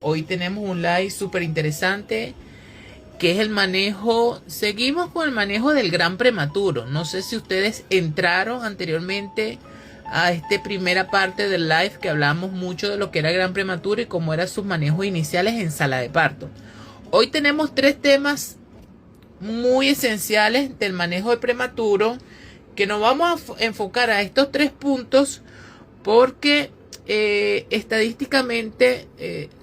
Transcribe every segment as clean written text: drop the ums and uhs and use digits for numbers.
Hoy tenemos un live súper interesante que es el manejo. Seguimos con el manejo del gran prematuro. No sé si ustedes entraron anteriormente a esta primera parte del live que hablamos mucho de lo que era gran prematuro y cómo eran sus manejos iniciales en sala de parto. Hoy tenemos tres temas muy esenciales del manejo de prematuro que nos vamos a enfocar a estos tres puntos porque estadísticamente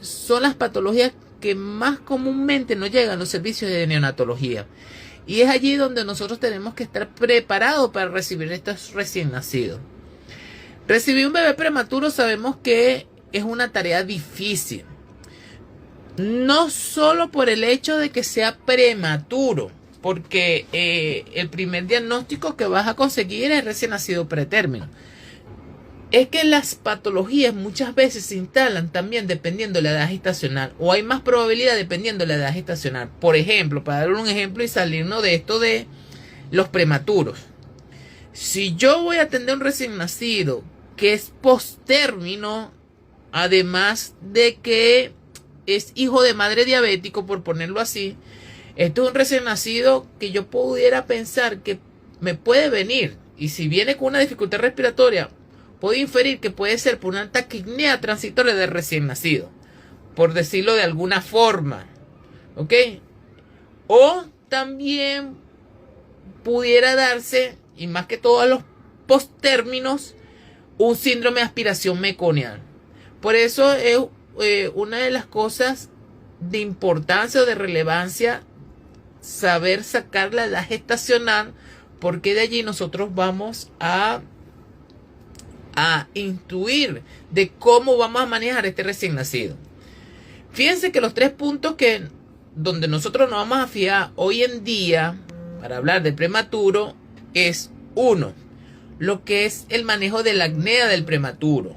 son las patologías que más comúnmente nos llegan a los servicios de neonatología. Y es allí donde nosotros tenemos que estar preparados para recibir estos recién nacidos. Recibir un bebé prematuro sabemos que es una tarea difícil. No solo por el hecho de que sea prematuro, porque el primer diagnóstico que vas a conseguir es recién nacido pretérmino. Es que las patologías muchas veces se instalan también dependiendo de la edad gestacional, o hay más probabilidad dependiendo de la edad gestacional. Por ejemplo, para dar un ejemplo y salirnos de esto de los prematuros. Si yo voy a atender un recién nacido que es postérmino, además de que es hijo de madre diabético, por ponerlo así, esto es un recién nacido que yo pudiera pensar que me puede venir, y si viene con una dificultad respiratoria, puedo inferir que puede ser por una taquipnea transitoria de recién nacido, por decirlo de alguna forma, ¿ok? O también pudiera darse, y más que todo a los postérminos, un síndrome de aspiración meconial. Por eso es una de las cosas de importancia o de relevancia saber sacar la edad gestacional, porque de allí nosotros vamos a intuir de cómo vamos a manejar este recién nacido. Fíjense que los tres puntos donde nosotros nos vamos a fijar hoy en día para hablar del prematuro es: 1, lo que es el manejo de la apnea del prematuro;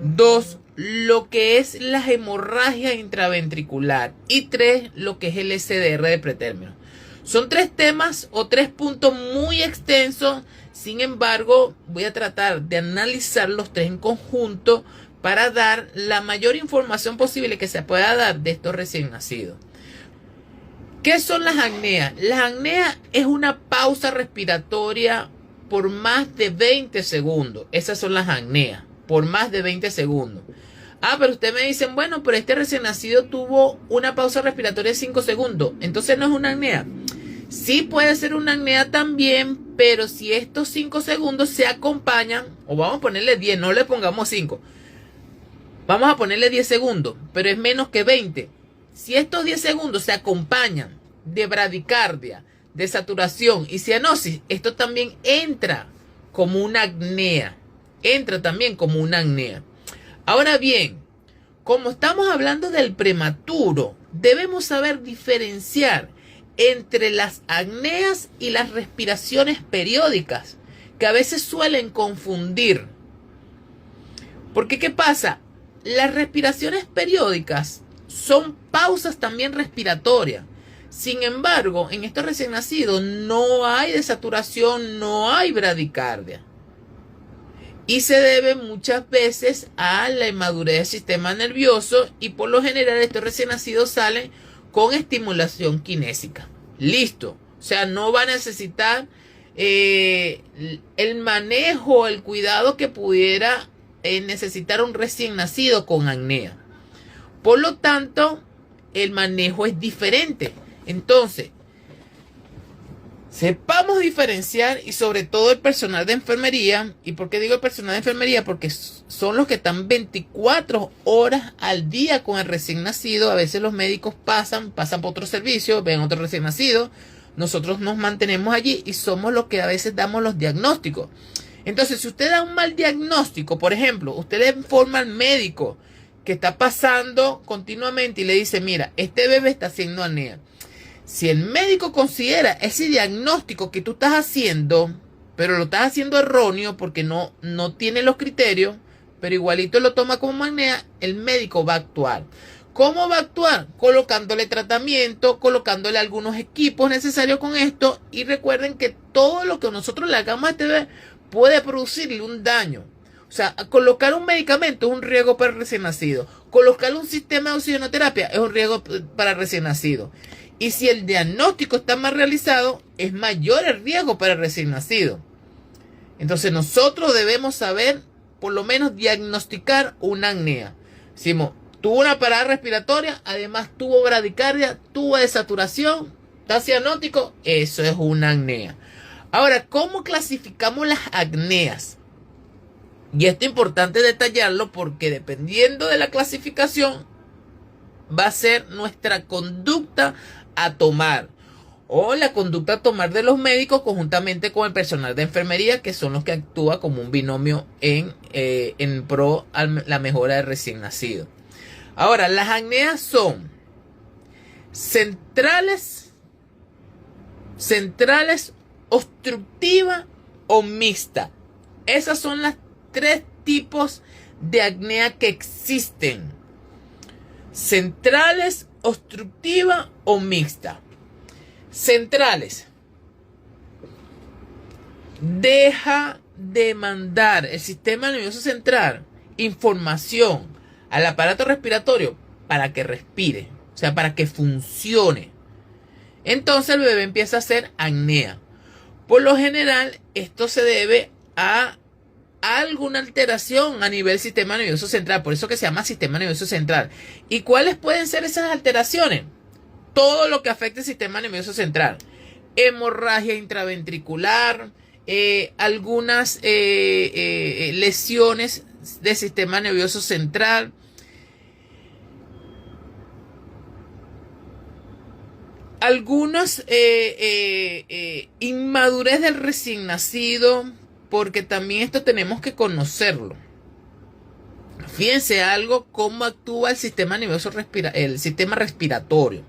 2, lo que es la hemorragia intraventricular; y 3, lo que es el SDR de pretérmino. Son tres temas o tres puntos muy extensos. Sin embargo, voy a tratar de analizar los tres en conjunto para dar la mayor información posible que se pueda dar de estos recién nacidos. ¿Qué son las apneas? Las apneas es una pausa respiratoria por más de 20 segundos. Esas son las apneas, por más de 20 segundos. Pero ustedes me dicen, bueno, pero este recién nacido tuvo una pausa respiratoria de 5 segundos. Entonces no es una apnea. Sí puede ser una apnea también, pero si estos 5 segundos se acompañan, o vamos a ponerle 10, no le pongamos 5. Vamos a ponerle 10 segundos, pero es menos que 20. Si estos 10 segundos se acompañan de bradicardia, de saturación y cianosis, esto también entra como una apnea. Entra también como una apnea. Ahora bien, como estamos hablando del prematuro, debemos saber diferenciar entre las apneas y las respiraciones periódicas, que a veces suelen confundir. Porque ¿qué pasa? Las respiraciones periódicas son pausas también respiratorias. Sin embargo, en estos recién nacidos no hay desaturación, no hay bradicardia. Y se debe muchas veces a la inmadurez del sistema nervioso, y por lo general estos recién nacidos salen con estimulación kinésica. Listo. O sea, no va a necesitar el manejo, el cuidado que pudiera necesitar un recién nacido con apnea. Por lo tanto, el manejo es diferente. Entonces, sepamos diferenciar, y sobre todo el personal de enfermería. ¿Y por qué digo el personal de enfermería? Porque son los que están 24 horas al día con el recién nacido. A veces los médicos pasan por otro servicio, ven otro recién nacido. Nosotros nos mantenemos allí y somos los que a veces damos los diagnósticos. Entonces, si usted da un mal diagnóstico, por ejemplo, usted le informa al médico que está pasando continuamente y le dice, mira, este bebé está haciendo apnea. Si el médico considera ese diagnóstico que tú estás haciendo, pero lo estás haciendo erróneo porque no tiene los criterios, pero igualito lo toma como apnea, el médico va a actuar. ¿Cómo va a actuar? Colocándole tratamiento, colocándole algunos equipos necesarios con esto. Y recuerden que todo lo que nosotros le hagamos a este bebé puede producirle un daño. O sea, colocar un medicamento es un riesgo para el recién nacido. Colocar un sistema de oxigenoterapia es un riesgo para el recién nacido. Y si el diagnóstico está mal realizado, es mayor el riesgo para el recién nacido. Entonces nosotros debemos saber, por lo menos, diagnosticar una apnea. Decimos, tuvo una parada respiratoria, además tuvo bradicardia, tuvo desaturación, está cianótico, eso es una apnea. Ahora, ¿cómo clasificamos las apneas? Y esto es importante detallarlo porque dependiendo de la clasificación va a ser nuestra conducta a tomar o la conducta a tomar de los médicos conjuntamente con el personal de enfermería, que son los que actúan como un binomio en pro a la mejora del recién nacido. Ahora, las apneas son centrales, obstructiva o mixta. Esas son las 3 tipos de apnea que existen: centrales, obstructiva o mixta. Centrales. Deja de mandar el sistema nervioso central información al aparato respiratorio para que respire, o sea, para que funcione. Entonces el bebé empieza a hacer apnea. Por lo general, esto se debe a alguna alteración a nivel sistema nervioso central, por eso que se llama sistema nervioso central. ¿Y cuáles pueden ser esas alteraciones? Todo lo que afecte el sistema nervioso central: hemorragia intraventricular, algunas lesiones del sistema nervioso central, algunas inmadurez del recién nacido, porque también esto tenemos que conocerlo. Fíjense algo, cómo actúa el sistema nervioso el sistema respiratorio.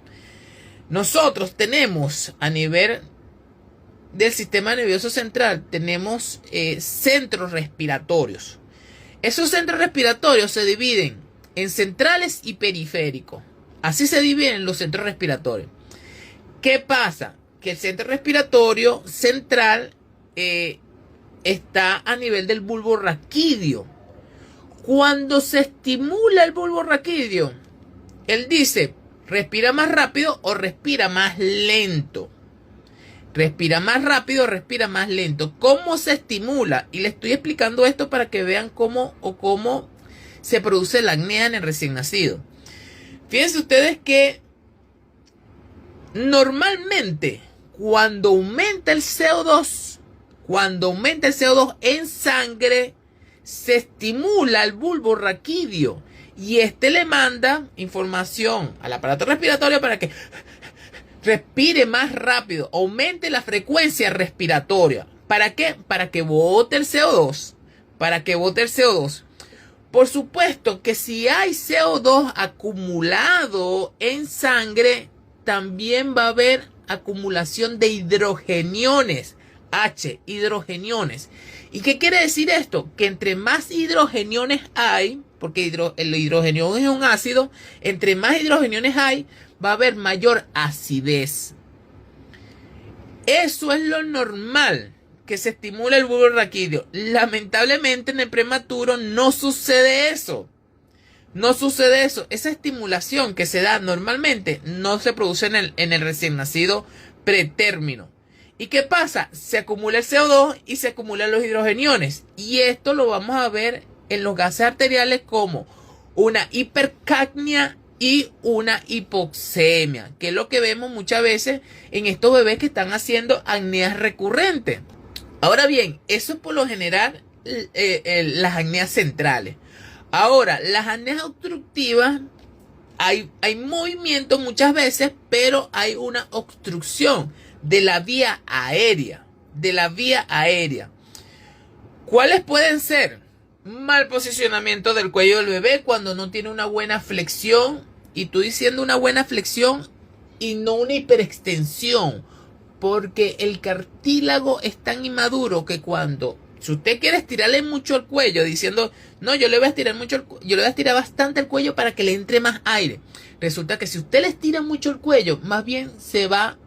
Nosotros tenemos a nivel del sistema nervioso central, tenemos centros respiratorios. Esos centros respiratorios se dividen en centrales y periféricos. Así se dividen los centros respiratorios. ¿Qué pasa? Que el centro respiratorio central está a nivel del bulbo raquídeo. Cuando se estimula el bulbo raquídeo, él dice, respira más rápido o respira más lento. Respira más rápido o respira más lento. ¿Cómo se estimula? Y le estoy explicando esto para que vean cómo se produce la apnea en el recién nacido. Fíjense ustedes que normalmente cuando aumenta el CO2 en sangre, se estimula el bulbo raquídeo y este le manda información al aparato respiratorio para que respire más rápido, aumente la frecuencia respiratoria. ¿Para qué? Para que bote el CO2. Por supuesto que si hay CO2 acumulado en sangre, también va a haber acumulación de hidrogeniones. Hidrogeniones. ¿Y qué quiere decir esto? Que entre más hidrogeniones hay, porque el hidrogenión es un ácido, entre más hidrogeniones hay, va a haber mayor acidez. Eso es lo normal, que se estimula el bulbo raquídeo. Lamentablemente en el prematuro no sucede eso. Esa estimulación que se da normalmente no se produce en el recién nacido pretérmino. ¿Y qué pasa? Se acumula el CO2 y se acumulan los hidrogeniones. Y esto lo vamos a ver en los gases arteriales como una hipercapnia y una hipoxemia, que es lo que vemos muchas veces en estos bebés que están haciendo apneas recurrentes. Ahora bien, eso es por lo general las apneas centrales. Ahora, las apneas obstructivas, hay movimiento muchas veces, pero hay una obstrucción de la vía aérea. ¿Cuáles pueden ser? Mal posicionamiento del cuello del bebé cuando no tiene una buena flexión, y estoy diciendo una buena flexión y no una hiperextensión, porque el cartílago es tan inmaduro que si usted quiere estirarle mucho el cuello diciendo, no, yo le voy a estirar bastante el cuello para que le entre más aire, resulta que si usted le estira mucho el cuello, más bien se va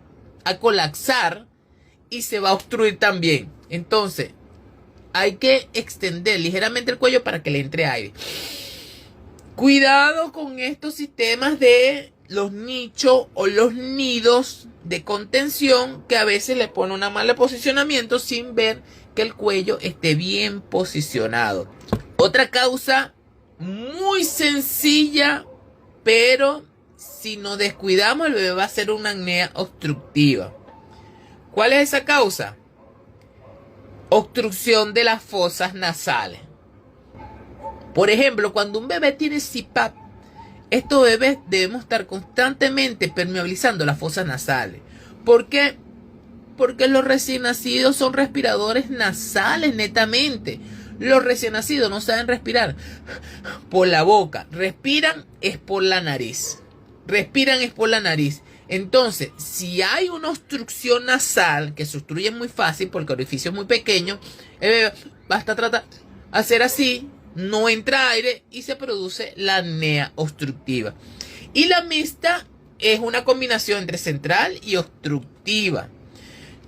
a colapsar y se va a obstruir también. Entonces, hay que extender ligeramente el cuello para que le entre aire. Cuidado con estos sistemas de los nichos o los nidos de contención que a veces le pone un mal posicionamiento sin ver que el cuello esté bien posicionado. Otra causa muy sencilla, pero si nos descuidamos el bebé va a hacer una apnea obstructiva. ¿Cuál es esa causa? Obstrucción de las fosas nasales. Por ejemplo, cuando un bebé tiene CPAP, estos bebés debemos estar constantemente permeabilizando las fosas nasales. ¿Por qué? Porque los recién nacidos son respiradores nasales netamente. Los recién nacidos no saben respirar por la boca. Respiran es por la nariz. Respiran es por la nariz. Entonces, si hay una obstrucción nasal, que se obstruye muy fácil porque el orificio es muy pequeño, el bebé basta tratar de hacer así, no entra aire y se produce la apnea obstructiva. Y la mixta es una combinación entre central y obstructiva,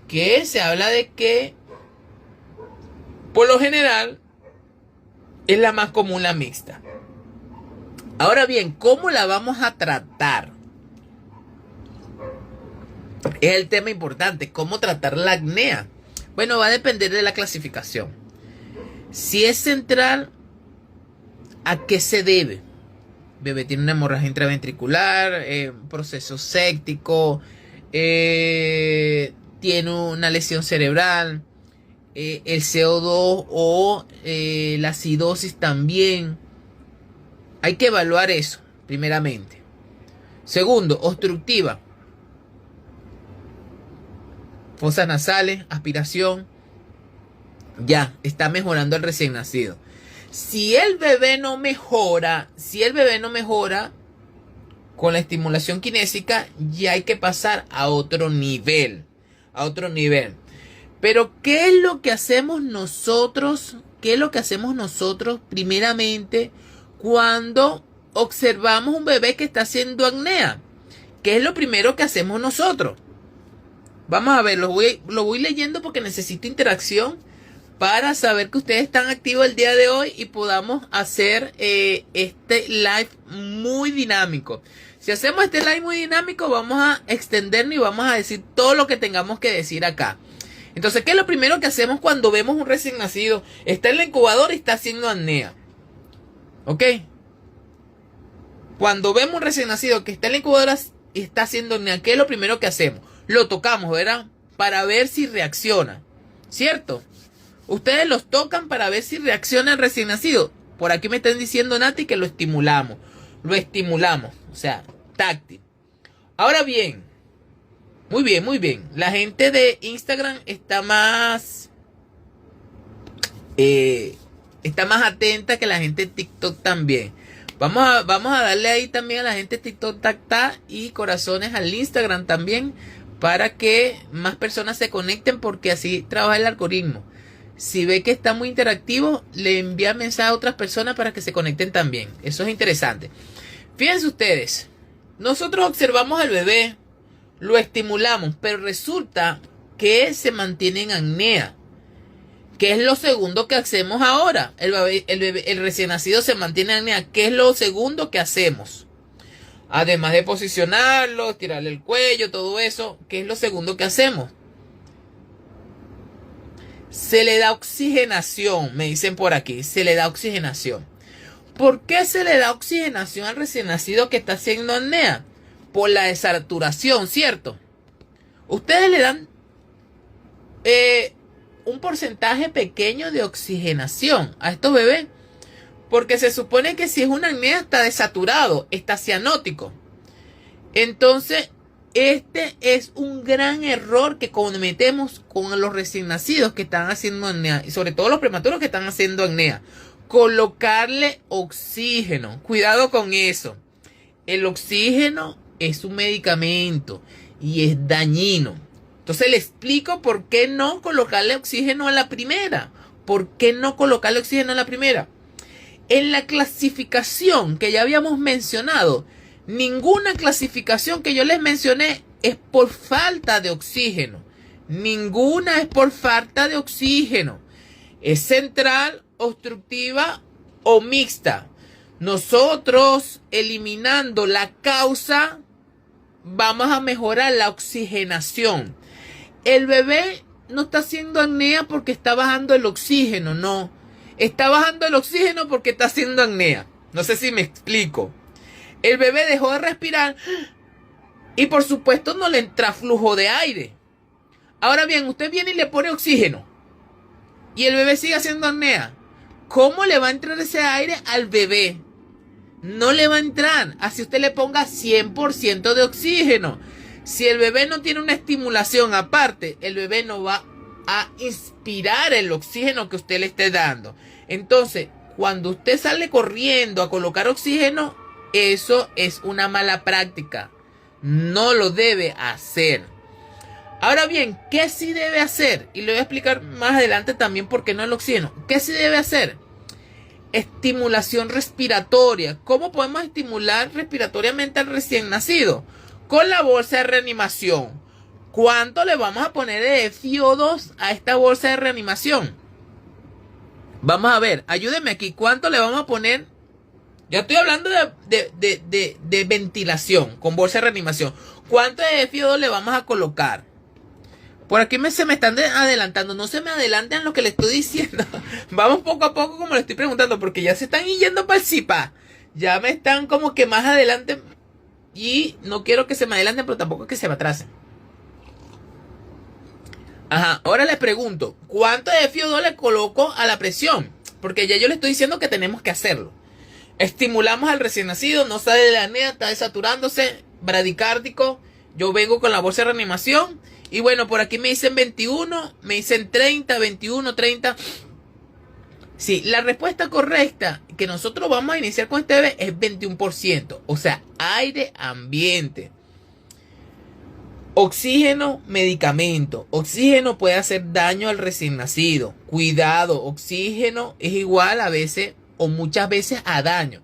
que se habla de que por lo general es la más común, la mixta. Ahora bien, ¿cómo la vamos a tratar? Es el tema importante. ¿Cómo tratar la apnea? Bueno, va a depender de la clasificación. Si es central, ¿a qué se debe? Bebé tiene una hemorragia intraventricular, proceso séptico, tiene una lesión cerebral, el CO2 o la acidosis también. Hay que evaluar eso, primeramente. Segundo, obstructiva. Fosas nasales, aspiración. Ya, está mejorando el recién nacido. Si el bebé no mejora con la estimulación kinésica, ya hay que pasar a otro nivel. Pero, ¿qué es lo que hacemos nosotros? Primeramente, cuando observamos un bebé que está haciendo apnea? ¿Qué es lo primero que hacemos nosotros? Vamos a ver, lo voy leyendo porque necesito interacción para saber que ustedes están activos el día de hoy y podamos hacer este live muy dinámico. Si hacemos este live muy dinámico, vamos a extendernos y vamos a decir todo lo que tengamos que decir acá. Entonces, ¿qué es lo primero que hacemos cuando vemos un recién nacido? Está en la incubadora y está haciendo apnea. ¿Ok? Cuando vemos un recién nacido que está en la incubadora y está haciendo apnea, ¿qué es lo primero que hacemos? Lo tocamos, ¿verdad? Para ver si reacciona. ¿Cierto? Ustedes los tocan para ver si reacciona el recién nacido. Por aquí me están diciendo, Nati, que lo estimulamos. O sea, táctil. Ahora bien. Muy bien. La gente de Instagram está más atenta que la gente de TikTok también. Vamos a darle ahí también a la gente de TikTok tacta y corazones al Instagram también, para que más personas se conecten, porque así trabaja el algoritmo. Si ve que está muy interactivo, le envía mensaje a otras personas para que se conecten también. Eso es interesante. Fíjense ustedes, nosotros observamos al bebé, lo estimulamos, pero resulta que se mantiene en apnea. ¿Qué es lo segundo que hacemos ahora? El recién nacido se mantiene en apnea. ¿Qué es lo segundo que hacemos? Además de posicionarlo, estirarle el cuello, todo eso, ¿qué es lo segundo que hacemos? Se le da oxigenación, me dicen por aquí, se le da oxigenación. ¿Por qué se le da oxigenación al recién nacido que está haciendo apnea? Por la desaturación, ¿cierto? Ustedes le dan un porcentaje pequeño de oxigenación a estos bebés, porque se supone que si es una apnea está desaturado, está cianótico. Entonces, este es un gran error que cometemos con los recién nacidos que están haciendo apnea, y sobre todo los prematuros que están haciendo apnea. Colocarle oxígeno. Cuidado con eso. El oxígeno es un medicamento y es dañino. Entonces le explico por qué no colocarle oxígeno a la primera. ¿Por qué no colocarle oxígeno a la primera? En la clasificación que ya habíamos mencionado, ninguna clasificación que yo les mencioné es por falta de oxígeno. Ninguna es por falta de oxígeno. ¿Es central, obstructiva o mixta? Nosotros, eliminando la causa, vamos a mejorar la oxigenación. El bebé no está haciendo apnea porque está bajando el oxígeno, no. Está bajando el oxígeno porque está haciendo apnea. No sé si me explico. El bebé dejó de respirar y por supuesto no le entra flujo de aire. Ahora bien, usted viene y le pone oxígeno y el bebé sigue haciendo apnea. ¿Cómo le va a entrar ese aire al bebé? No le va a entrar. Así usted le ponga 100% de oxígeno. Si el bebé no tiene una estimulación aparte, el bebé no va a inspirar el oxígeno que usted le esté dando. Entonces, cuando usted sale corriendo a colocar oxígeno, eso es una mala práctica. No lo debe hacer. Ahora bien, ¿qué sí debe hacer? Y le voy a explicar más adelante también por qué no el oxígeno. ¿Qué sí debe hacer? Estimulación respiratoria. ¿Cómo podemos estimular respiratoriamente al recién nacido? Con la bolsa de reanimación. ¿Cuánto le vamos a poner de FiO2 a esta bolsa de reanimación? Vamos a ver, ayúdenme aquí. ¿Cuánto le vamos a poner? Yo estoy hablando de ventilación con bolsa de reanimación. ¿Cuánto de FiO2 le vamos a colocar? Por aquí se me están adelantando. No se me adelanten lo que le estoy diciendo. Vamos poco a poco como le estoy preguntando. Porque ya se están yendo para el CIPA. Ya me están como que más adelante. Y no quiero que se me adelanten, pero tampoco que se me atrasen. Ajá, ahora les pregunto. ¿Cuánto de FiO2 le coloco a la presión? Porque ya yo le estoy diciendo que tenemos que hacerlo. Estimulamos al recién nacido. No sale de la apnea, está desaturándose. Bradicárdico. Yo vengo con la bolsa de reanimación. Y bueno, por aquí me dicen 21, me dicen 30, 21, 30. Sí, la respuesta correcta que nosotros vamos a iniciar con este bebé es 21%. O sea, aire ambiente. Oxígeno, medicamento. Oxígeno puede hacer daño al recién nacido. Cuidado, oxígeno es igual a veces o muchas veces a daño.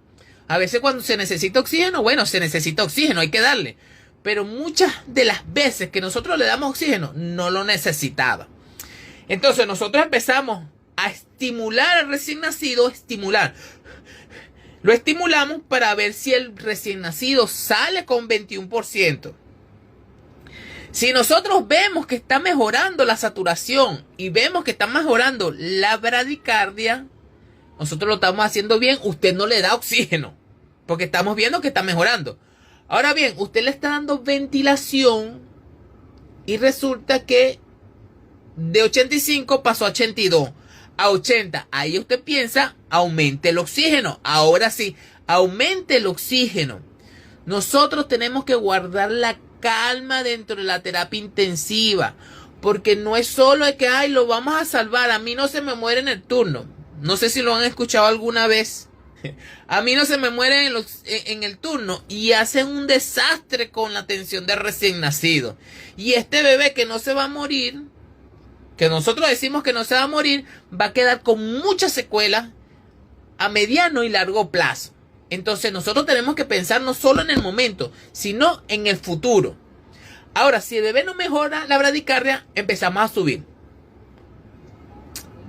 A veces cuando se necesita oxígeno, bueno, se necesita oxígeno, hay que darle. Pero muchas de las veces que nosotros le damos oxígeno, no lo necesitaba. Entonces nosotros empezamos a estimular al recién nacido, estimular. Lo estimulamos para ver si el recién nacido sale con 21%. Si nosotros vemos que está mejorando la saturación y vemos que está mejorando la bradicardia, nosotros lo estamos haciendo bien. Usted no le da oxígeno porque estamos viendo que está mejorando. Ahora bien, usted le está dando ventilación y resulta que de 85 pasó a 82, a 80. Ahí usted piensa, aumente el oxígeno. Ahora sí, aumente el oxígeno. Nosotros tenemos que guardar la calma dentro de la terapia intensiva, porque no es solo de que, ay, lo vamos a salvar, a mí no se me muere en el turno. No sé si lo han escuchado alguna vez. A mí no se me muere en el turno y hacen un desastre con la atención del recién nacido. Y este bebé que no se va a morir, que nosotros decimos que no se va a morir, va a quedar con muchas secuelas a mediano y largo plazo. Entonces nosotros tenemos que pensar no solo en el momento, sino en el futuro. Ahora, si el bebé no mejora la bradicardia, empezamos a subir.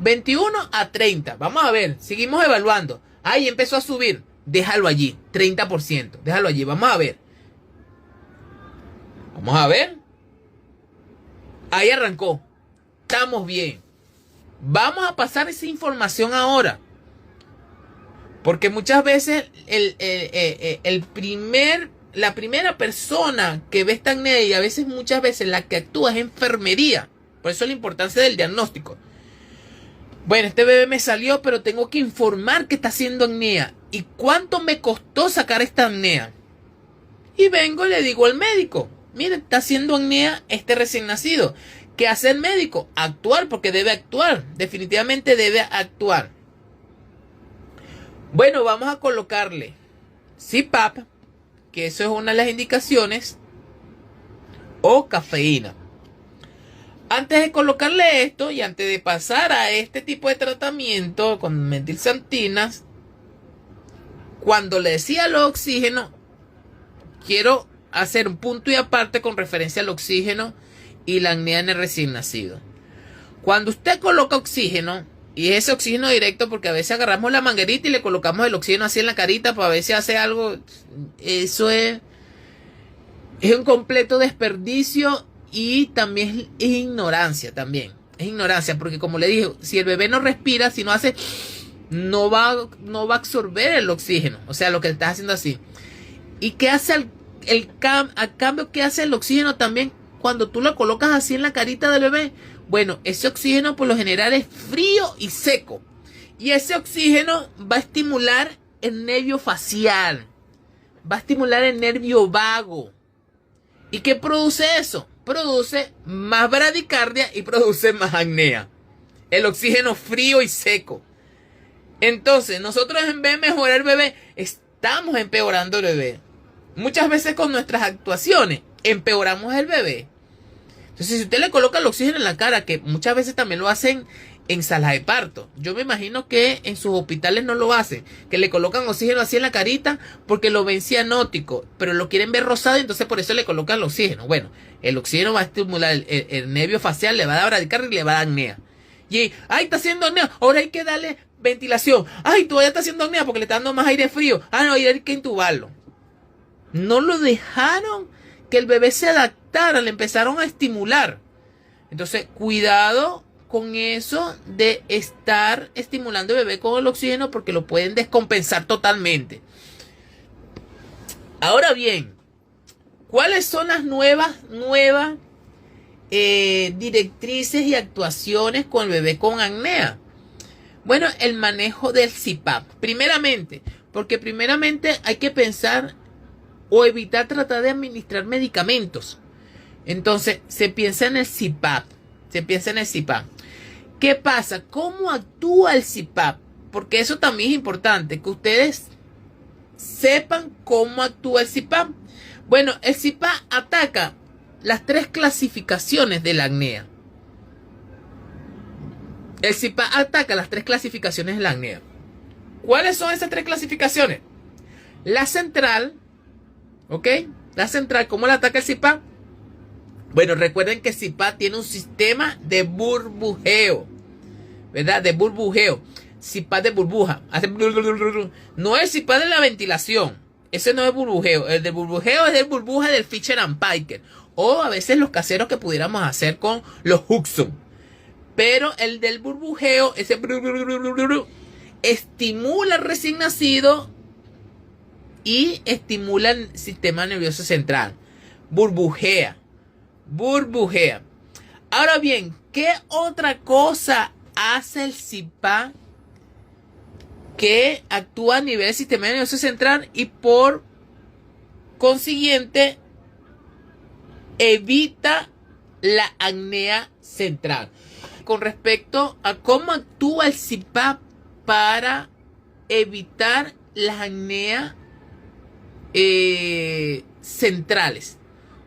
21 a 30. Vamos a ver, seguimos evaluando. Ahí empezó a subir. Déjalo allí, 30%. Déjalo allí, vamos a ver. Vamos a ver. Ahí arrancó. Estamos bien. Vamos a pasar esa información ahora. Porque muchas veces la primera persona que ve esta apnea y a veces muchas veces la que actúa es enfermería. Por eso la importancia del diagnóstico. Bueno, este bebé me salió, pero tengo que informar que está haciendo apnea. ¿Y cuánto me costó sacar esta apnea? Y vengo y le digo al médico, mire, está haciendo apnea este recién nacido. ¿Qué hace el médico? Actuar, porque debe actuar. Definitivamente debe actuar. Bueno, vamos a colocarle CPAP, que eso es una de las indicaciones, o cafeína. Antes de colocarle esto y antes de pasar a este tipo de tratamiento con metilxantinas, cuando le decía el oxígeno, quiero hacer un punto y aparte con referencia al oxígeno y la apnea en el recién nacido. Cuando usted coloca oxígeno, Y ese oxígeno directo, porque a veces agarramos la manguerita y le colocamos el oxígeno así en la carita para ver si hace algo. Eso es un completo desperdicio y también es ignorancia también. Es ignorancia, porque como le dije, si el bebé no respira, si no hace, no va a absorber el oxígeno. O sea, lo que estás haciendo así. ¿Y qué hace a cambio, qué hace el oxígeno también cuando tú lo colocas así en la carita del bebé? Bueno, ese oxígeno por lo general es frío y seco. Y ese oxígeno va a estimular el nervio facial. Va a estimular el nervio vago. ¿Y qué produce eso? Produce más bradicardia y produce más apnea. El oxígeno frío y seco. Entonces, nosotros en vez de mejorar el bebé, estamos empeorando el bebé. Muchas veces con nuestras actuaciones empeoramos el bebé. Entonces, si usted le coloca el oxígeno en la cara, que muchas veces también lo hacen en salas de parto. Yo me imagino que en sus hospitales no lo hacen, que le colocan oxígeno así en la carita porque lo ven cianótico, pero lo quieren ver rosado y entonces por eso le colocan el oxígeno. Bueno, el oxígeno va a estimular el nervio facial, le va a dar bradicardia y le va a dar apnea. Y, ay, está haciendo apnea, ahora hay que darle ventilación. Ay, todavía está haciendo apnea porque le está dando más aire frío. Ah, no, hay que intubarlo. No lo dejaron que el bebé se adaptara, le empezaron a estimular. Entonces, cuidado con eso de estar estimulando al bebé con el oxígeno porque lo pueden descompensar totalmente. Ahora bien, ¿cuáles son las nuevas directrices y actuaciones con el bebé con apnea? Bueno, el manejo del CPAP. Primeramente hay que pensar o evitar tratar de administrar medicamentos. Entonces, se piensa en el CPAP. ¿Qué pasa? ¿Cómo actúa el CPAP? Porque eso también es importante, que ustedes sepan cómo actúa el CPAP. Bueno, el CPAP ataca las 3 clasificaciones de la apnea. El CPAP ataca las 3 clasificaciones de la apnea. ¿Cuáles son esas 3 clasificaciones? La central, ¿ok? La central, ¿cómo la ataca el CPAP? Bueno, recuerden que el CPAP tiene un sistema de burbujeo, ¿verdad? De burbujeo. CPAP de burbuja. No es el CPAP de la ventilación. Ese no es burbujeo. El de burbujeo es el burbuja del Fisher and Paykel. O a veces los caseros que pudiéramos hacer con los Huxon. Pero el del burbujeo, ese estimula al recién nacido y estimula el sistema nervioso central. Burbujea. Ahora bien, ¿qué otra cosa hace el CPAP que actúa a nivel del sistema nervioso central y por consiguiente evita la apnea central? Con respecto a cómo actúa el CPAP para evitar las apneas centrales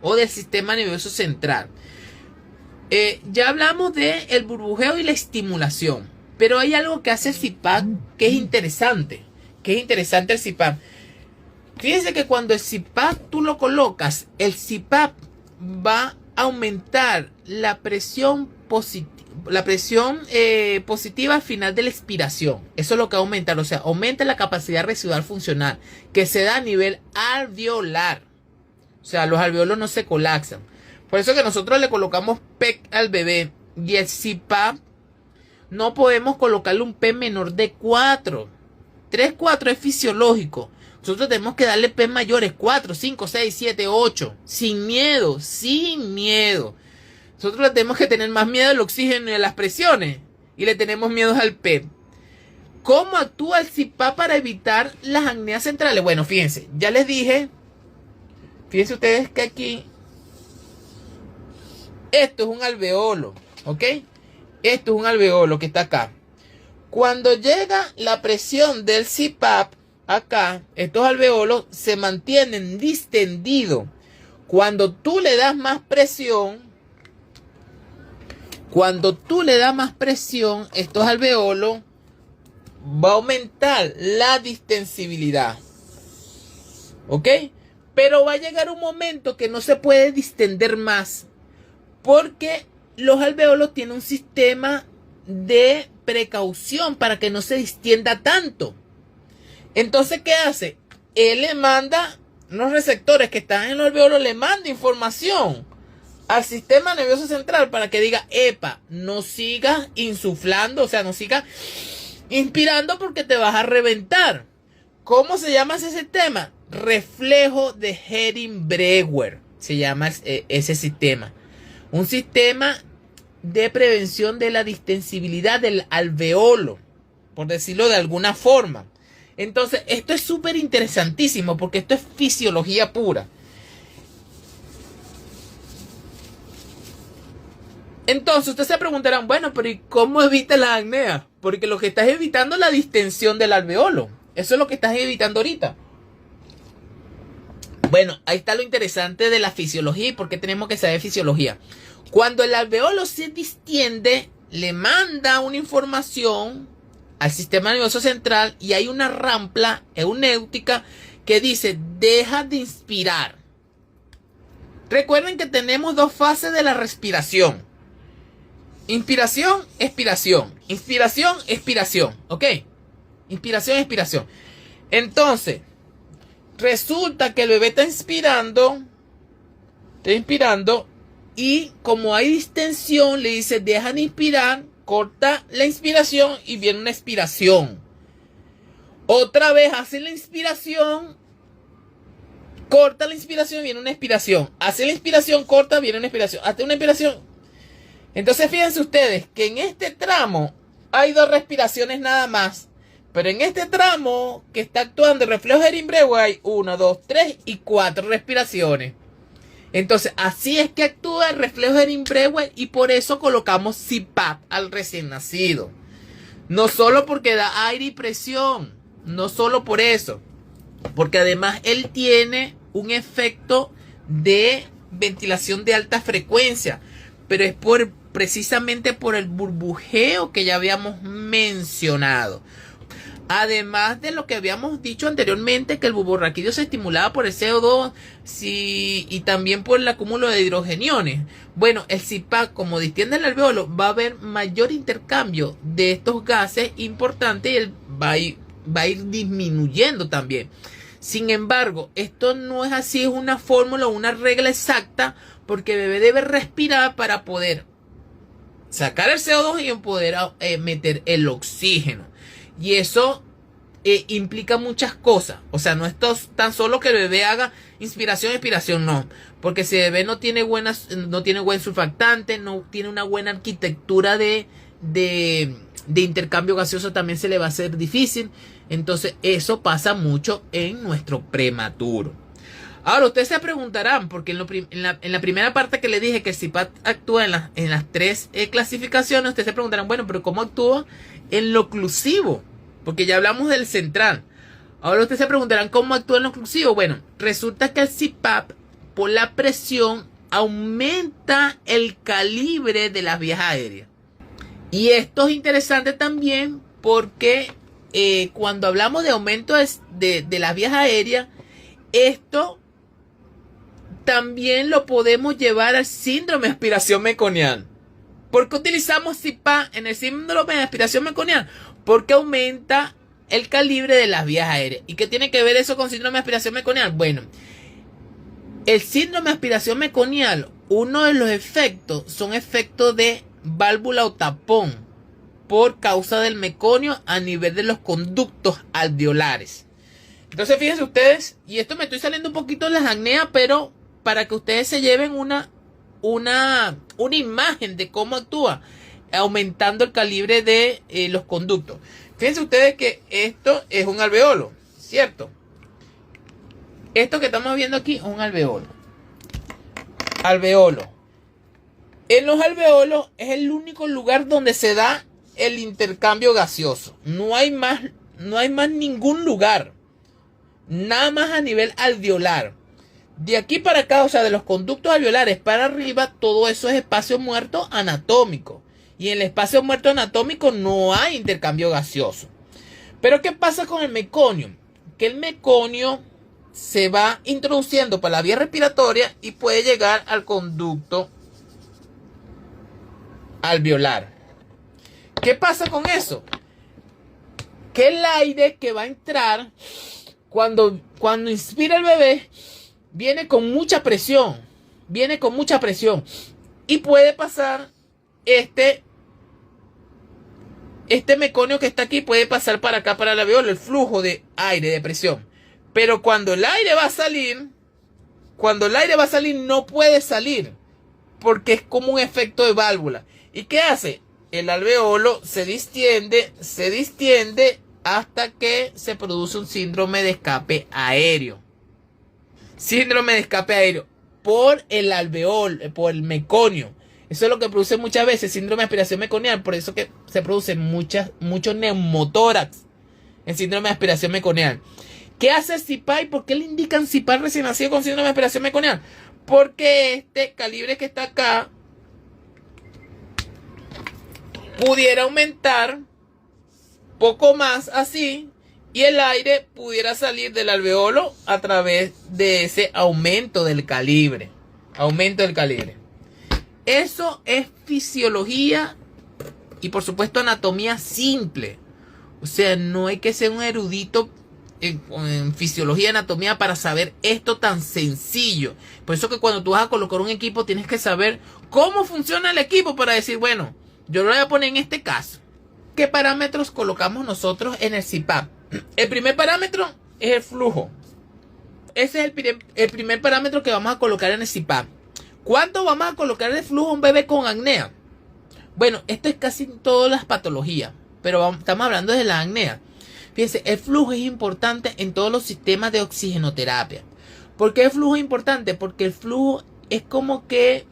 o del sistema nervioso central. Ya hablamos del burbujeo y la estimulación, pero hay algo que hace el CPAP que es interesante. El CPAP. Fíjense que cuando el CPAP tú lo colocas, el CPAP va a aumentar la presión positiva al final de la expiración. Eso es lo que va a aumentar, o sea, aumenta la capacidad residual funcional que se da a nivel alveolar. O sea, los alveolos no se colapsan. Por eso que nosotros le colocamos PEC al bebé. Y el CPAP no podemos colocarle un P menor de 4. 3, 4 es fisiológico. Nosotros tenemos que darle P mayores. 4, 5, 6, 7, 8. Sin miedo. Nosotros le tenemos que tener más miedo al oxígeno y a las presiones. Y le tenemos miedo al P. ¿Cómo actúa el CPAP para evitar las apneas centrales? Bueno, fíjense. Ya les dije. Fíjense ustedes que aquí, esto es un alveolo, ¿ok? Esto es un alveolo que está acá. Cuando llega la presión del CPAP, acá, estos alveolos se mantienen distendidos. Cuando tú le das más presión, estos alveolos va a aumentar la distensibilidad, ¿ok? Pero va a llegar un momento que no se puede distender más porque los alveolos tienen un sistema de precaución para que no se distienda tanto. Entonces, ¿qué hace? Él le manda, los receptores que están en el alveolo, le manda información al sistema nervioso central para que diga, epa, no sigas insuflando, o sea, no sigas inspirando porque te vas a reventar. ¿Cómo se llama ese sistema? Reflejo de Hering-Breuer se llama ese sistema. Un sistema de prevención de la distensibilidad del alveolo, por decirlo de alguna forma. Entonces, esto es súper interesantísimo porque esto es fisiología pura. Entonces, ustedes se preguntarán, bueno, pero ¿y cómo evita la apnea? Porque lo que estás evitando es la distensión del alveolo. Eso es lo que estás evitando ahorita. Bueno, ahí está lo interesante de la fisiología y por qué tenemos que saber fisiología. Cuando el alveolo se distiende, le manda una información al sistema nervioso central y hay una rampla eunéutica que dice, deja de inspirar. Recuerden que tenemos dos fases de la respiración. Inspiración, expiración. Inspiración, expiración. ¿Ok? Inspiración, expiración. Entonces, resulta que el bebé está inspirando y como hay distensión, le dice, deja de inspirar, corta la inspiración y viene una expiración. Otra vez hace la inspiración, corta la inspiración y viene una expiración. Hace la inspiración, corta, viene una expiración. Hace una expiración. Entonces fíjense ustedes que en este tramo hay dos respiraciones nada más. Pero en este tramo que está actuando el reflejo de Hering-Breuer hay 1, 2, 3 y 4 respiraciones. Entonces así es que actúa el reflejo de Hering-Breuer y por eso colocamos CPAP al recién nacido. No solo porque da aire y presión, no solo por eso. Porque además él tiene un efecto de ventilación de alta frecuencia. Pero es precisamente por el burbujeo que ya habíamos mencionado. Además de lo que habíamos dicho anteriormente, que el bulborraquídeo se estimulaba por el CO2 y también por el acúmulo de hidrogeniones. Bueno, el CPAP, como distiende el alveolo, va a haber mayor intercambio de estos gases importantes y él va a ir disminuyendo también. Sin embargo, esto no es así, es una fórmula o una regla exacta, porque el bebé debe respirar para poder sacar el CO2 y poder meter el oxígeno. Y eso implica muchas cosas. O sea, no es tan solo que el bebé haga inspiración, expiración, no. Porque si el bebé no tiene buen surfactante, no tiene una buena arquitectura de intercambio gaseoso, también se le va a hacer difícil. Entonces, eso pasa mucho en nuestro prematuro. Ahora, ustedes se preguntarán, porque en la primera parte que les dije que el CPAP actúa en las tres clasificaciones, ustedes se preguntarán, bueno, pero ¿cómo actúa en lo oclusivo? Porque ya hablamos del central. Ahora ustedes se preguntarán, ¿cómo actúa en lo oclusivo? Bueno, resulta que el CPAP, por la presión, aumenta el calibre de las vías aéreas. Y esto es interesante también porque cuando hablamos de aumento de las vías aéreas, esto también lo podemos llevar al síndrome de aspiración meconial. ¿Por qué utilizamos CPAP en el síndrome de aspiración meconial? Porque aumenta el calibre de las vías aéreas. ¿Y qué tiene que ver eso con síndrome de aspiración meconial? Bueno, el síndrome de aspiración meconial, uno de los efectos son efectos de válvula o tapón por causa del meconio a nivel de los conductos alveolares. Entonces fíjense ustedes, y esto me estoy saliendo un poquito de las apneas, pero para que ustedes se lleven una imagen de cómo actúa, aumentando el calibre de los conductos. Fíjense ustedes que esto es un alveolo, ¿cierto? Esto que estamos viendo aquí es un alveolo. Alveolo. En los alveolos es el único lugar donde se da el intercambio gaseoso. No hay más ningún lugar. Nada más a nivel alveolar. De aquí para acá, o sea, de los conductos alveolares para arriba, todo eso es espacio muerto anatómico. Y en el espacio muerto anatómico no hay intercambio gaseoso. Pero ¿qué pasa con el meconio? Que el meconio se va introduciendo por la vía respiratoria y puede llegar al conducto alveolar. ¿Qué pasa con eso? Que el aire que va a entrar cuando inspira el bebé viene con mucha presión. Y puede pasar este meconio que está aquí, puede pasar para acá, para el alveolo, el flujo de aire, de presión. Pero cuando el aire va a salir no puede salir, porque es como un efecto de válvula. ¿Y qué hace? El alveolo se distiende hasta que se produce un síndrome de escape aéreo. Por el alveolo, por el meconio. Eso es lo que produce muchas veces síndrome de aspiración meconial. Por eso que se produce mucho neumotórax en síndrome de aspiración meconial. ¿Qué hace el CIPAP y por qué le indican CIPAP recién nacido con síndrome de aspiración meconial? Porque este calibre que está acá pudiera aumentar poco más así, y el aire pudiera salir del alveolo a través de ese aumento del calibre. Eso es fisiología y por supuesto anatomía simple. O sea, no hay que ser un erudito en fisiología y anatomía para saber esto tan sencillo. Por eso que cuando tú vas a colocar un equipo tienes que saber cómo funciona el equipo para decir, bueno, yo lo voy a poner en este caso. ¿Qué parámetros colocamos nosotros en el CIPAP? El primer parámetro es el flujo. Ese es el primer parámetro que vamos a colocar en el CIPAP. ¿Cuánto vamos a colocar de flujo a un bebé con apnea? Bueno, esto es casi en todas las patologías, pero estamos hablando de la apnea. Fíjense, el flujo es importante en todos los sistemas de oxigenoterapia. ¿Por qué el flujo es importante? Porque el flujo es como que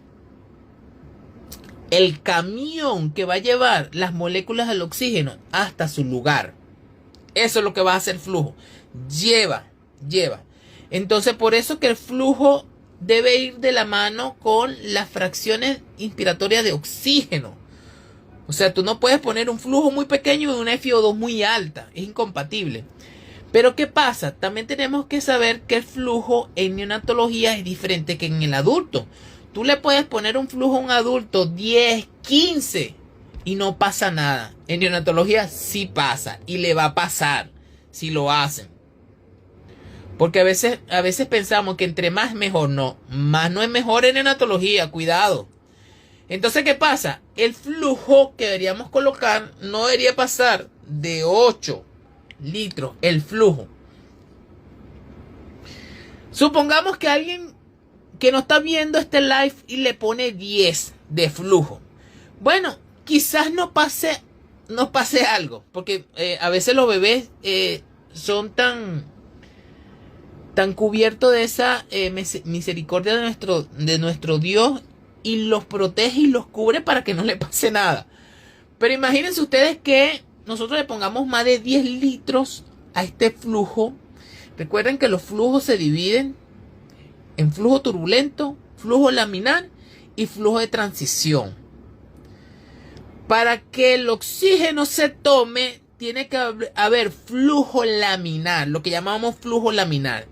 el camión que va a llevar las moléculas del oxígeno hasta su lugar. Eso es lo que va a hacer el flujo. Lleva. Entonces, por eso que el flujo debe ir de la mano con las fracciones inspiratorias de oxígeno. O sea, tú no puedes poner un flujo muy pequeño y una FiO2 muy alta. Es incompatible. Pero ¿qué pasa? También tenemos que saber que el flujo en neonatología es diferente que en el adulto. Tú le puedes poner un flujo a un adulto 10, 15 y no pasa nada. En neonatología sí pasa y le va a pasar si lo hacen. Porque a veces pensamos que entre más mejor. No, más no es mejor en neonatología, cuidado. Entonces, ¿qué pasa? El flujo que deberíamos colocar no debería pasar de 8 litros, el flujo. Supongamos que alguien que no está viendo este live y le pone 10 de flujo. Bueno, quizás no pase algo, porque a veces los bebés son tan cubiertos de esa misericordia de nuestro Dios, y los protege y los cubre para que no le pase nada. Pero imagínense ustedes que nosotros le pongamos más de 10 litros a este flujo. Recuerden que los flujos se dividen en flujo turbulento, flujo laminar y flujo de transición. Para que el oxígeno se tome, tiene que haber flujo laminar, lo que llamamos flujo laminar.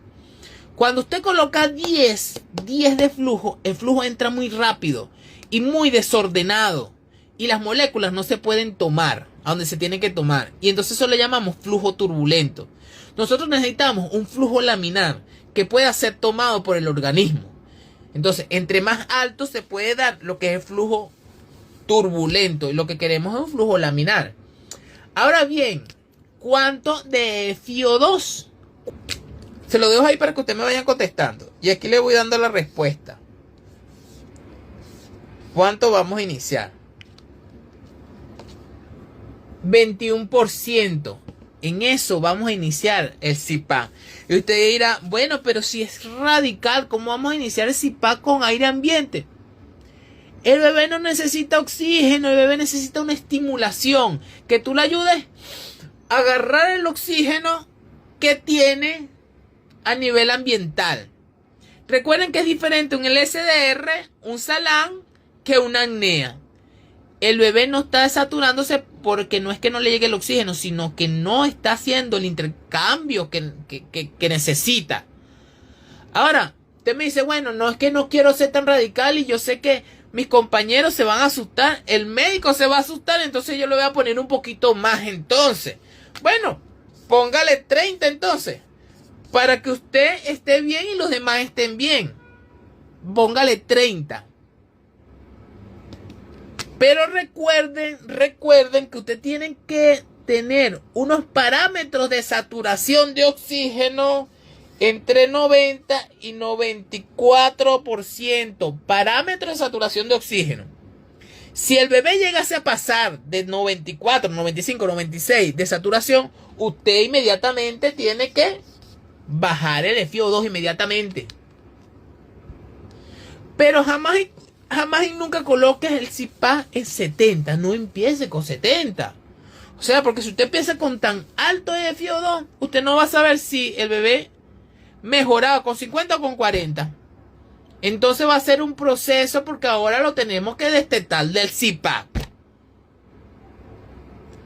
Cuando usted coloca 10 de flujo, el flujo entra muy rápido y muy desordenado. Y las moléculas no se pueden tomar a donde se tienen que tomar. Y entonces eso le llamamos flujo turbulento. Nosotros necesitamos un flujo laminar que pueda ser tomado por el organismo. Entonces, entre más alto se puede dar lo que es el flujo turbulento. Y lo que queremos es un flujo laminar. Ahora bien, ¿cuánto de FiO2? Se lo dejo ahí para que ustedes me vayan contestando. Y aquí le voy dando la respuesta. ¿Cuánto vamos a iniciar? 21%. En eso vamos a iniciar el CIPAP. Y usted dirá, bueno, pero si es radical, ¿cómo vamos a iniciar el CIPAP con aire ambiente? El bebé no necesita oxígeno, el bebé necesita una estimulación. Que tú le ayudes a agarrar el oxígeno que tiene a nivel ambiental. Recuerden que es diferente un LSDR, un SALAM, que una apnea. El bebé no está saturándose porque no es que no le llegue el oxígeno, sino que no está haciendo el intercambio que necesita. Ahora, usted me dice, bueno, no es que no quiero ser tan radical y yo sé que mis compañeros se van a asustar, el médico se va a asustar, entonces yo le voy a poner un poquito más entonces. Bueno, póngale 30 entonces, para que usted esté bien y los demás estén bien. Póngale 30. Pero recuerden que ustedes tienen que tener unos parámetros de saturación de oxígeno entre 90 y 94%. Parámetros de saturación de oxígeno. Si el bebé llegase a pasar de 94, 95, 96 de saturación, usted inmediatamente tiene que bajar el FiO2 inmediatamente. Pero jamás y nunca coloques el CPAP en 70. No empiece con 70. O sea, porque si usted empieza con tan alto de FiO2, usted no va a saber si el bebé mejoraba con 50 o con 40. Entonces va a ser un proceso, porque ahora lo tenemos que destetar del CPAP.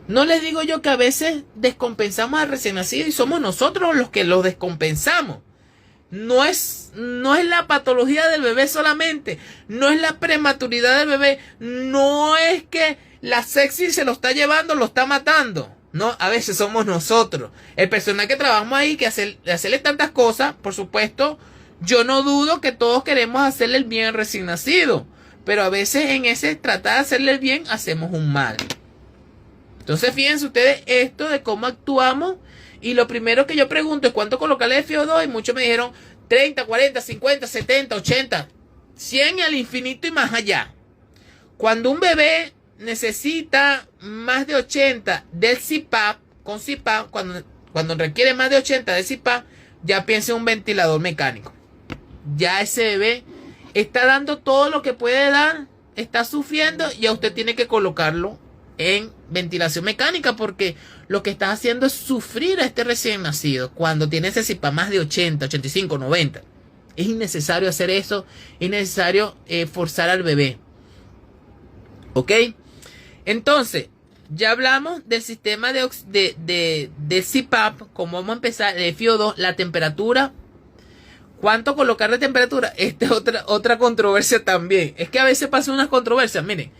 No les digo yo que a veces descompensamos al recién nacido y somos nosotros los que lo descompensamos. No es la patología del bebé solamente, no es la prematuridad del bebé, no es que la sepsis se lo está llevando, lo está matando. No, a veces somos nosotros. El personal que trabajamos ahí, que hacerle tantas cosas, por supuesto, yo no dudo que todos queremos hacerle el bien al recién nacido, pero a veces en ese tratar de hacerle el bien hacemos un mal. Entonces fíjense ustedes esto de cómo actuamos. Y lo primero que yo pregunto es cuánto colocarle de FiO2, y muchos me dijeron 30, 40, 50, 70, 80, 100 y al infinito y más allá. Cuando un bebé necesita más de 80 del CPAP, con CPAP, cuando requiere más de 80 del CPAP, ya piense en un ventilador mecánico. Ya ese bebé está dando todo lo que puede dar, está sufriendo, y a usted tiene que colocarlo en ventilación mecánica, porque lo que está haciendo es sufrir a este recién nacido cuando tiene ese CPAP más de 80, 85, 90. Es innecesario hacer eso, es necesario forzar al bebé. ¿Ok? Entonces, ya hablamos del sistema de CPAP, cómo vamos a empezar, el FiO2, la temperatura. ¿Cuánto colocar de temperatura? Esta es otra controversia también. Es que a veces pasan unas controversias. Miren,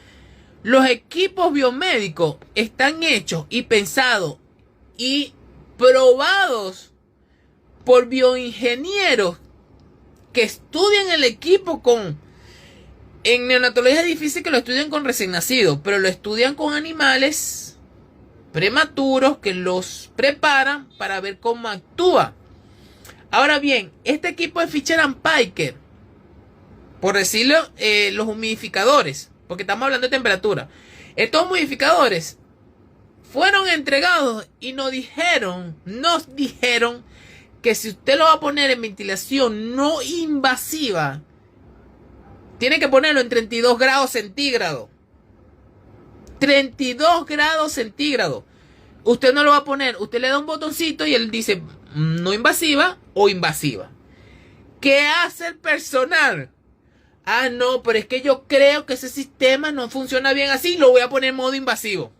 los equipos biomédicos están hechos y pensados y probados por bioingenieros que estudian el equipo en neonatología es difícil que lo estudien con recién nacidos, pero lo estudian con animales prematuros que los preparan para ver cómo actúa. Ahora bien, este equipo de Fisher & Paykel, por decirlo, los humidificadores, porque estamos hablando de temperatura. Estos humidificadores fueron entregados y nos dijeron que si usted lo va a poner en ventilación no invasiva, tiene que ponerlo en 32 grados centígrados. 32 grados centígrados. Usted no lo va a poner, usted le da un botoncito y él dice no invasiva o invasiva. ¿Qué hace el personal? Ah, no, pero es que yo creo que ese sistema no funciona bien así, lo voy a poner en modo invasivo.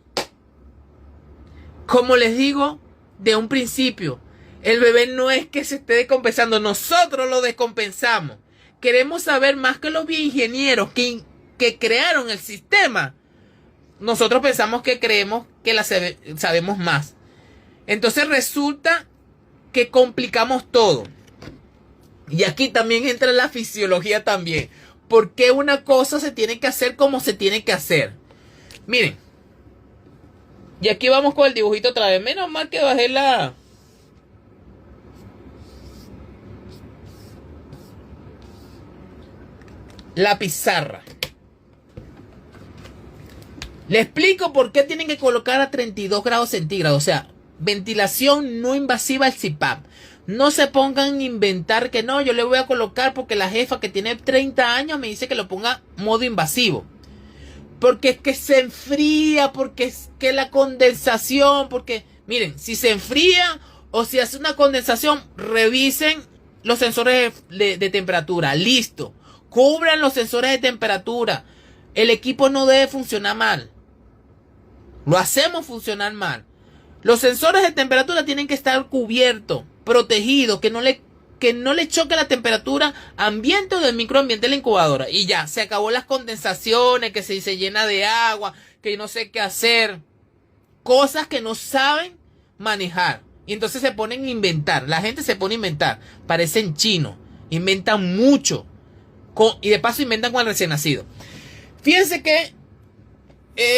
Como les digo de un principio, el bebé no es que se esté descompensando, nosotros lo descompensamos. Queremos saber más que los bioingenieros que crearon el sistema. Nosotros pensamos que creemos que sabemos más. Entonces resulta que complicamos todo. Y aquí también entra la fisiología también. ¿Por qué una cosa se tiene que hacer como se tiene que hacer? Miren. Y aquí vamos con el dibujito otra vez. Menos mal que bajé la pizarra. Le explico por qué tienen que colocar a 32 grados centígrados. O sea, ventilación no invasiva al CPAP. No se pongan a inventar que no, yo le voy a colocar porque la jefa que tiene 30 años me dice que lo ponga modo invasivo. Porque es que se enfría, porque es que la condensación, porque miren, si se enfría o si hace una condensación, revisen los sensores de temperatura. Listo. Cubran los sensores de temperatura. El equipo no debe funcionar mal. Lo hacemos funcionar mal. Los sensores de temperatura tienen que estar cubiertos, protegidos, que que no le choque la temperatura ambiente o del microambiente de la incubadora. Y ya, se acabó las condensaciones, que se llena de agua, que no sé qué hacer. Cosas que no saben manejar. Y entonces se ponen a inventar. La gente se pone a inventar. Parecen chinos. Inventan mucho. Y de paso inventan con el recién nacido. Fíjense que,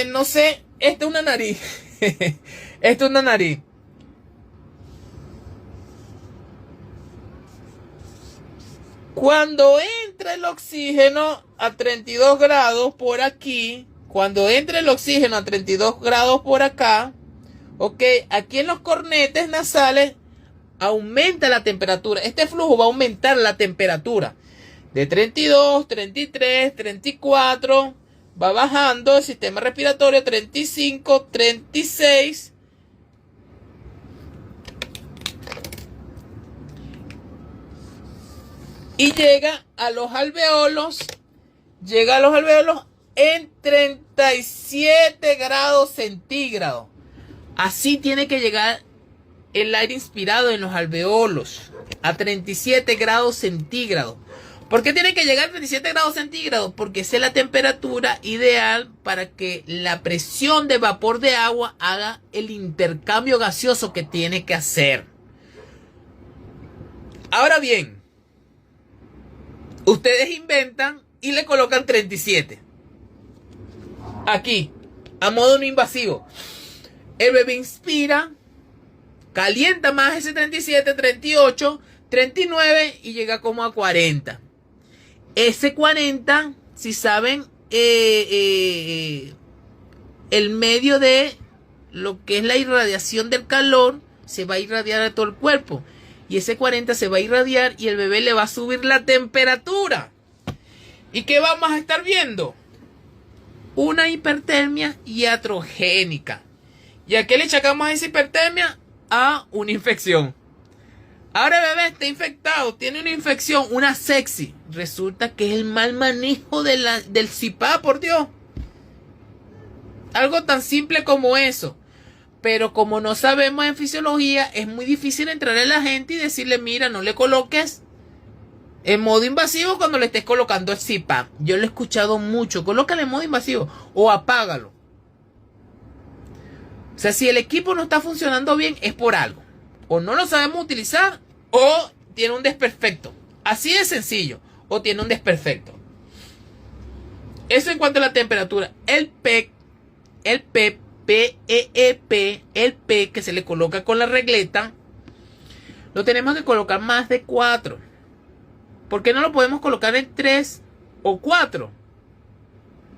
no sé, esta es una nariz. Esta es una nariz. Cuando entra el oxígeno a 32 grados por aquí, cuando entra el oxígeno a 32 grados por acá, ok, aquí en los cornetes nasales aumenta la temperatura. Este flujo va a aumentar la temperatura de 32, 33, 34, va bajando el sistema respiratorio, 35, 36. Y llega a los alveolos en 37 grados centígrados. Así tiene que llegar el aire inspirado en los alveolos, a 37 grados centígrados. ¿Por qué tiene que llegar a 37 grados centígrados? Porque esa es la temperatura ideal para que la presión de vapor de agua haga el intercambio gaseoso que tiene que hacer. Ahora bien, ustedes inventan y le colocan 37. Aquí, a modo no invasivo. El bebé inspira, calienta más ese 37, 38, 39 y llega como a 40. Ese 40, si saben, el medio de lo que es la irradiación del calor se va a irradiar a todo el cuerpo. Y ese 40 se va a irradiar y el bebé le va a subir la temperatura. ¿Y qué vamos a estar viendo? Una hipertermia iatrogénica. ¿Y a qué le achacamos a esa hipertermia? A una infección. Ahora el bebé está infectado, tiene una infección, una sepsis. Resulta que es el mal manejo del CIPAP, por Dios. Algo tan simple como eso. Pero como no sabemos en fisiología, es muy difícil entrar a la gente y decirle, mira, no le coloques en modo invasivo cuando le estés colocando el CPAP. Yo lo he escuchado mucho. Colócale en modo invasivo o apágalo. O sea, si el equipo no está funcionando bien, es por algo. O no lo sabemos utilizar o tiene un desperfecto. Así de sencillo. O tiene un desperfecto. Eso en cuanto a la temperatura. El PEP, el P que se le coloca con la regleta, lo tenemos que colocar más de 4. ¿Por qué no lo podemos colocar en 3 o 4?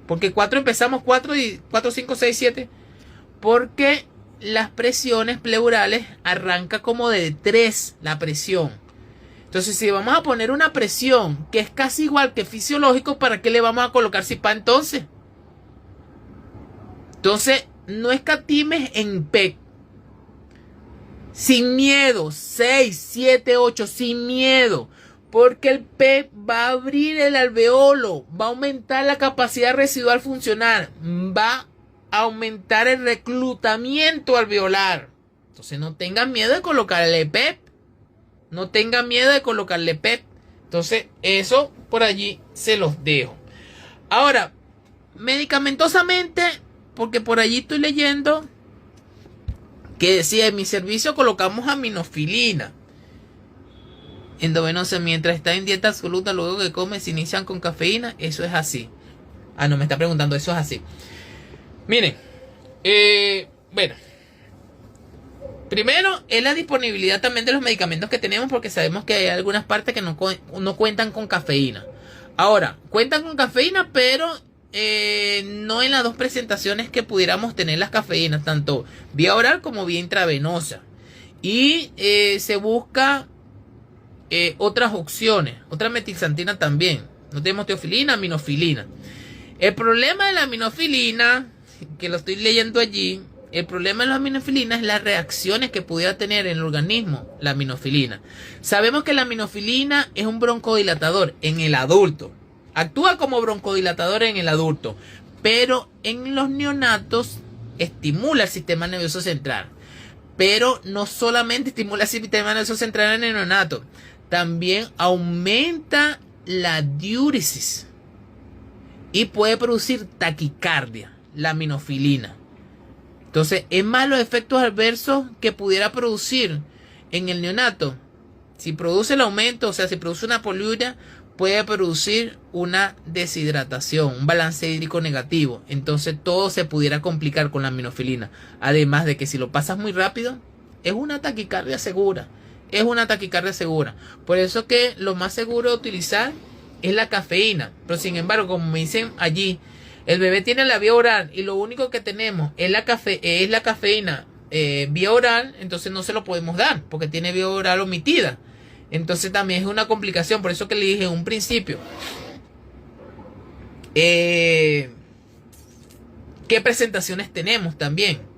Porque 4 empezamos 4 y 4, 5, 6, 7. Porque las presiones pleurales arranca como de 3 la presión. Entonces, si vamos a poner una presión que es casi igual que fisiológico, ¿para qué le vamos a colocar CPAP entonces? Entonces, no escatimes en PEC. Sin miedo. 6, 7, 8. Sin miedo. Porque el PEC va a abrir el alveolo. Va a aumentar la capacidad residual funcional. Va a aumentar el reclutamiento alveolar. Entonces no tengan miedo de colocarle PEP. No tengan miedo de colocarle PEP. Entonces eso por allí se los dejo. Ahora, medicamentosamente, porque por allí estoy leyendo que decía, en mi servicio colocamos aminofilina endovenosa mientras está en dieta absoluta, luego que come se inician con cafeína. Eso es así. Ah, no, me está preguntando, eso es así. Miren, bueno, primero es la disponibilidad también de los medicamentos que tenemos, porque sabemos que hay algunas partes que no cuentan con cafeína. Ahora, cuentan con cafeína, pero no en las dos presentaciones que pudiéramos tener las cafeínas, tanto vía oral como vía intravenosa. Y se busca otras opciones, otra metilxantina también. No tenemos teofilina, aminofilina. El problema de la aminofilina, que lo estoy leyendo allí, el problema de la aminofilina es las reacciones que pudiera tener en el organismo la aminofilina. Sabemos que la aminofilina es un broncodilatador en el adulto. Actúa como broncodilatador en el adulto, pero en los neonatos estimula el sistema nervioso central. Pero no solamente estimula el sistema nervioso central en el neonato, también aumenta la diúresis y puede producir taquicardia, la aminofilina. Entonces, es más los efectos adversos que pudiera producir en el neonato. Si produce el aumento, o sea, si produce una poliuria, puede producir una deshidratación, un balance hídrico negativo. Entonces, todo se pudiera complicar con la aminofilina. Además de que si lo pasas muy rápido, es una taquicardia segura. Es una taquicardia segura. Por eso que lo más seguro de utilizar es la cafeína. Pero sin embargo, como me dicen allí, el bebé tiene la vía oral y lo único que tenemos es la cafeína vía oral, entonces no se lo podemos dar porque tiene vía oral omitida. Entonces también es una complicación. Por eso que le dije en un principio, ¿qué presentaciones tenemos también?